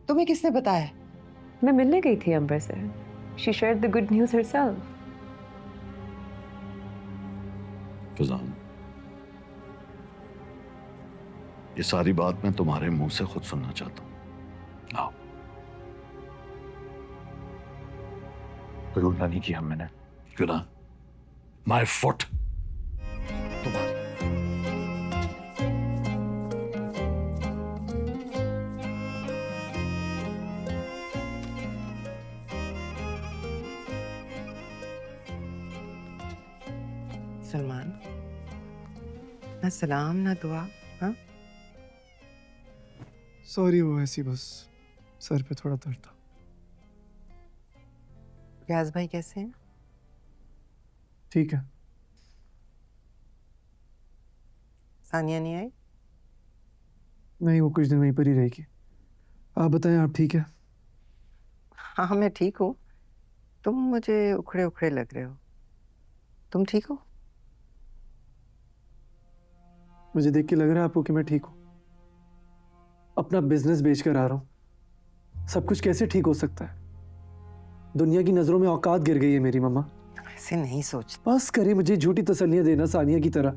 तुम्हें किसने बताया? मैं मिलने गई थी अंबर से। She shared the good news herself. Fizaan, ये सारी बात मैं तुम्हारे मुंह से खुद सुनना चाहता हूँ। आओ। कोई गुनाह नहीं किया मैंने। क्यों ना? My foot. तुम्हारी सलमान, ना सलाम ना दुआ। हाँ, सॉरी, वो ऐसी बस सर पे थोड़ा दर्द था। रियाज भाई कैसे हैं? ठीक है। सानिया नहीं आई? नहीं, वो कुछ दिन वहीं पर ही रहेगी। आप बताएं, आप ठीक है? हाँ मैं ठीक हूँ। तुम मुझे उखड़े उखड़े लग रहे हो। तुम ठीक हो? मुझे देख के लग रहा है आपको कि मैं ठीक हूँ। अपना बिजनेस बेच कर आ रहा हूँ। सब कुछ कैसे ठीक हो सकता है? दुनिया की नजरों में औकात गिर गई है मेरी मम्मा। ऐसे नहीं सोच। बस करे मुझे झूठी तसल्लियां देना सानिया की तरह।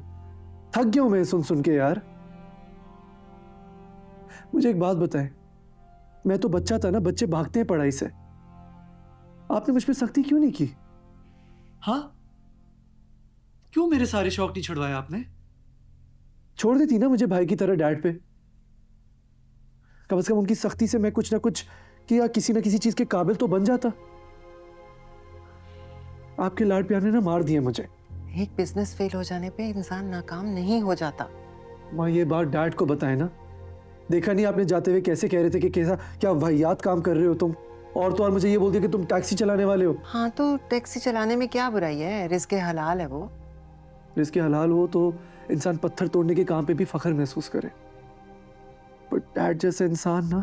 थक गया हूं मैं सुन सुन के यार। मुझे एक बात बताएं, मैं तो बच्चा था ना, बच्चे भागते हैं पढ़ाई से। आपने मुझ पे सख्ती क्यों नहीं की? हाँ, क्यों मेरे सारे शौक नहीं छुड़वाए आपने? छोड़ देती ना मुझे भाई की तरह डैड पे। कम से कम उनकी सख्ती से मैं कुछ ना कुछ किया, किसी ना किसी चीज के काबिल तो बन जाता। आपके लाड प्यार ने ना मार दिया मुझे। एक बिजनेस फेल हो जाने पे इंसान नाकाम नहीं हो जाता। माँ, ये बात डैड को बताए ना। देखा नहीं आपने जाते हुए कैसे कह रहे थे कि कैसा क्या वाहियात काम कर रहे हो तुम। और तो और मुझे ये बोल दिया कि तुम टैक्सी चलाने वाले हो। हाँ तो टैक्सी चलाने में क्या बुराई है? रिस्क हलाल है वो। रिस्क हलाल हो तो इंसान पत्थर तोड़ने के काम पे भी फख्र महसूस करे। पर डैड जैसे इंसान ना,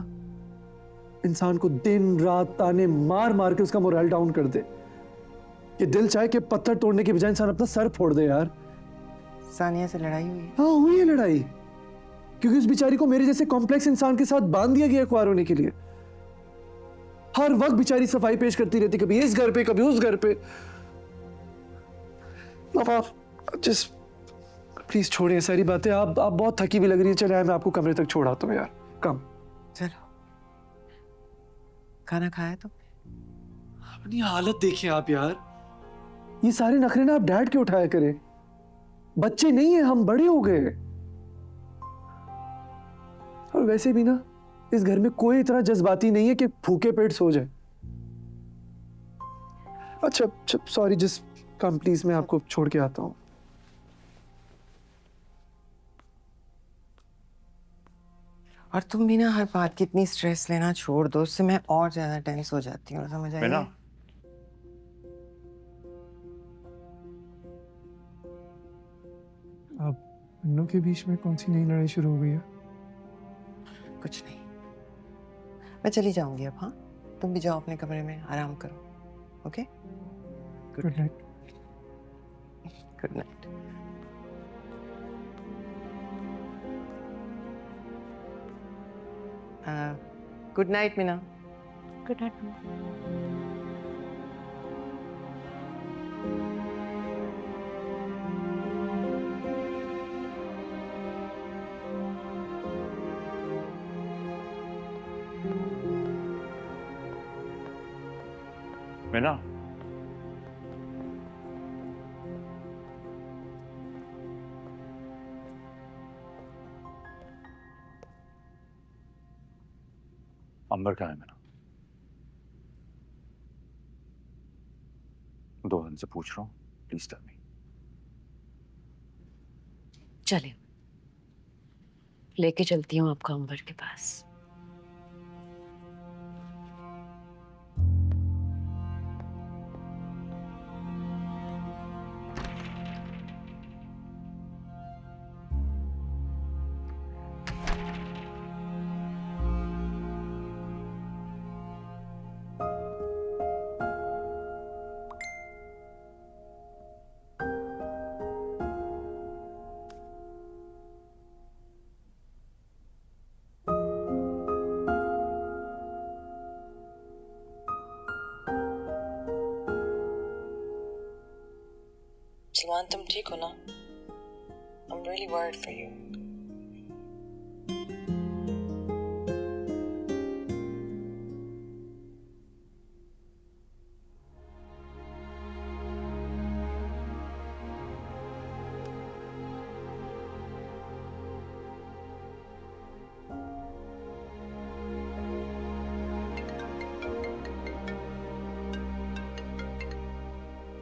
इंसान को दिन रात ताने मार मार के उसका मोरल डाउन कर दे कि दिल चाहे कि पत्थर तोड़ने के बजाय इंसान अपना सर फोड़ दे यार। सानिया से लड़ाई हुई? हाँ, हुई है लड़ाई, क्योंकि उस बेचारी को मेरे जैसे कॉम्प्लेक्स इंसान के साथ बांध दिया गया अखबार होने के लिए। हर वक्त बेचारी सफाई पेश करती रहती, कभी इस घर पे कभी उस घर पे। जिस प्लीज छोड़िए सारी बातें। आप बहुत थकी भी लग रही है। चले मैं आपको कमरे तक छोड़ाता हूँ यार। कम। चलो, खाना खाया तो? अपनी हालत देखिए आप यार। ये सारे नखरे ना आप डैड के उठाया करें। बच्चे नहीं है, हम बड़े हो गए। और वैसे भी ना इस घर में कोई इतना जज्बाती नहीं है कि भूखे पेट सो जाए। अच्छा सॉरी, जिस कम प्लीज मैं आपको छोड़ के आता हूँ। और तुम भी ना हर बात की इतनी स्ट्रेस लेना छोड़ दो, उससे मैं और ज्यादा टेंस हो जाती हूँ। समझ आई? मैना, अब इन के बीच में कौन सी नई लड़ाई शुरू हो गई है? कुछ नहीं, मैं चली जाऊंगी अब। हाँ, तुम भी जाओ अपने कमरे में, आराम करो। Okay, good night. Good night. Good night Meena. Good night. मैना, अंबर कहाँ है? मैना, दो दिन से पूछ रहा हूँ, प्लीज टेल मी। चले, लेके चलती हूँ आपको अंबर के पास। ईमान तुम ठीक हो ना? I'm really worried for you.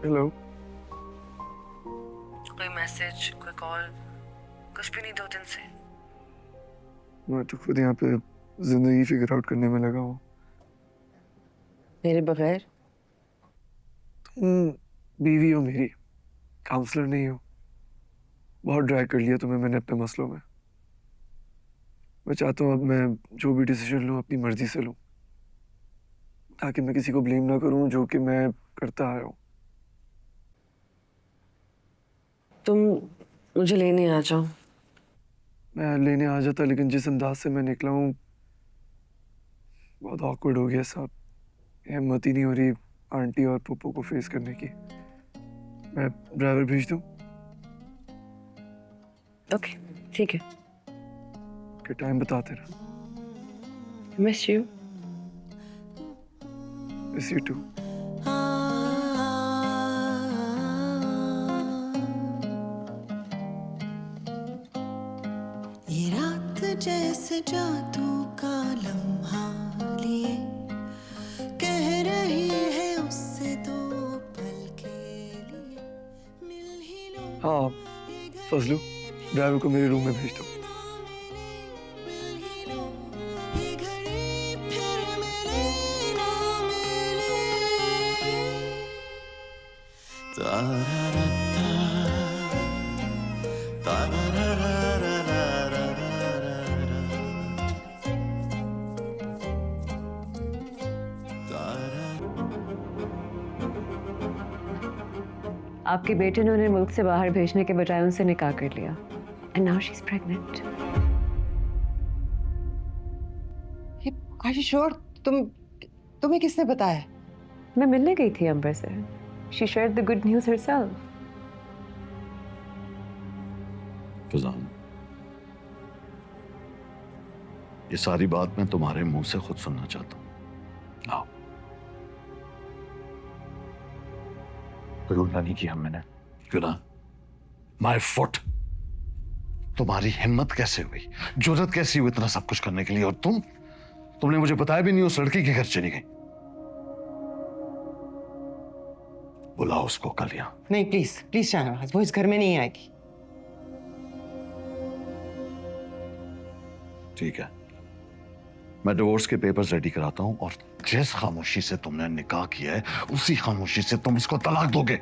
Hello. कोई मैसेज, कोई कॉल, कुछ भी नहीं 2 दिन से। मैं तो खुद यहाँ पे जिंदगी फिगर आउट करने में लगा हूँ। मेरे बगैर? तुम बीवी हो मेरी, काउंसलर नहीं हो। बहुत ड्रैग कर लिया तुम्हें मैंने अपने मसलों में। मैं चाहता हूँ अब मैं जो भी डिसीजन लूँ अपनी मर्जी से लूँ, ताकि मैं किसी को ब्लेम ना करूँ, जो कि मैं करता आया हूँ। तुम मुझे लेने आ जाओ। मैं लेने आ जाता, लेकिन जिस अंदाज से मैं निकला हूँ बहुत ऑकवर्ड हो गया साहब। हिम्मत ही नहीं हो रही आंटी और पप्पू को फेस करने की। मैं ड्राइवर भेज दूँ? ओके, ठीक है। कि टाइम बताते रहा। Miss you. Miss you too. ये रात जैसे जादू का लम्हा लिए कह रही है उससे तो पल के लिए मिल ही लो। हाँ फजलू, ड्राइवर को मेरे रूम में भेज दो। मिल ही लो, ये घड़ी फिर मिले ना मिले। ताराराता, तारारारारारारा। आपके बेटे ने उन्हें मुल्क से बाहर भेजने के बजाय उनसे निकाह कर लिया and now she is pregnant. Are you sure? तुम्हें किसने बताया? मैं मिलने गई थी अंबर से। She shared the good news herself. Fizaan, ये सारी बात मैं तुम्हारे मुंह से खुद सुनना चाहता हूँ। आओ। कोई गुनाह नहीं किया मैंने। क्यों ना? My foot. तुम्हारी हिम्मत कैसे हुई, जुर्रत कैसी हुई इतना सब कुछ करने के लिए? और तुमने मुझे बताया भी नहीं उस लड़की के घर चली गई। बुलाओ उसको कल यहाँ। नहीं, प्लीज प्लीज शाहनवाज, वो इस घर में नहीं आएगी। ठीक है, मैं डिवोर्स के पेपर्स रेडी कराता हूं, और जिस खामोशी से तुमने निकाह किया है उसी खामोशी से तुम उसको तलाक दोगे,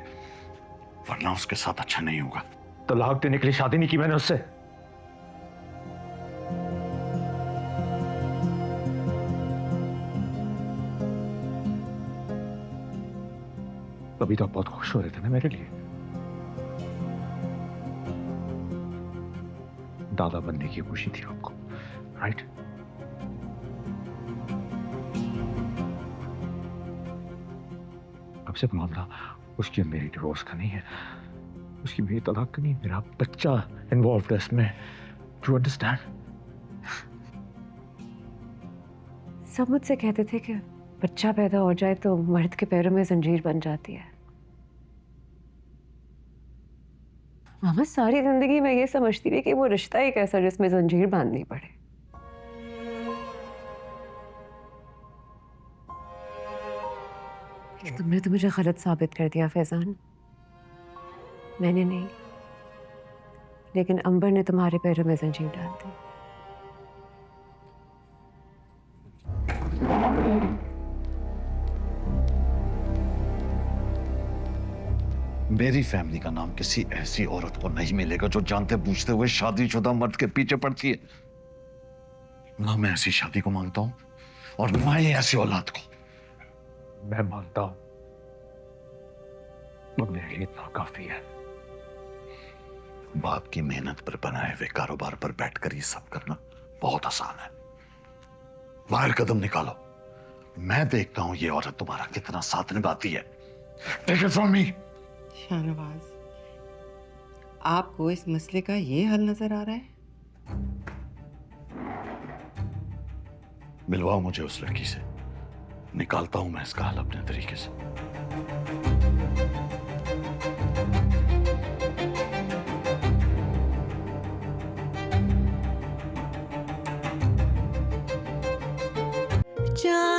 वरना उसके साथ अच्छा नहीं होगा। तलाक देने के लिए शादी नहीं की मैंने उससे। अभी तो आप बहुत खुश हो रहे थे ना मेरे लिए। दादा बनने की खुशी थी आपको, राइट? अब सिर्फ मामला उसकी और मेरी डिवोर्स का नहीं है, उसकी मेरी तलाक का नहीं, मेरा बच्चा इन्वॉल्व है इसमें। Do understand? सब मुझसे कहते थे कि बच्चा पैदा हो जाए तो मर्द के पैरों में जंजीर बन जाती है। मामा, सारी जिंदगी मैं ये समझती रही कि वो रिश्ता ही कैसा जिसमें जंजीर बांधनी पड़े। तुमने तो मुझे गलत साबित कर दिया फैजान। मैंने नहीं, लेकिन अंबर ने तुम्हारे पैरों में जंजीर डाल दी। मेरी फैमिली का नाम किसी ऐसी औरत को नहीं मिलेगा जो जानते बूझते हुए शादीशुदा मर्द के पीछे पड़ती है। ना मैं ऐसी शादी को मांगता हूं, और ना ही ऐसी औलाद को। मैं मानता हूं, वो मेरे लिए इतना काफी है। बाप की मेहनत पर बनाए हुए कारोबार पर बैठकर ये सब करना बहुत आसान है। बाहर कदम निकालो, मैं देखता हूं ये औरत तुम्हारा कितना साथ निभाती है। Take it from me. Shahnawaz, आपको इस मसले का ये हल नजर आ रहा है? मिलवाओ मुझे उस लड़की से, निकालता हूं मैं इसका हल अपने तरीके से। जा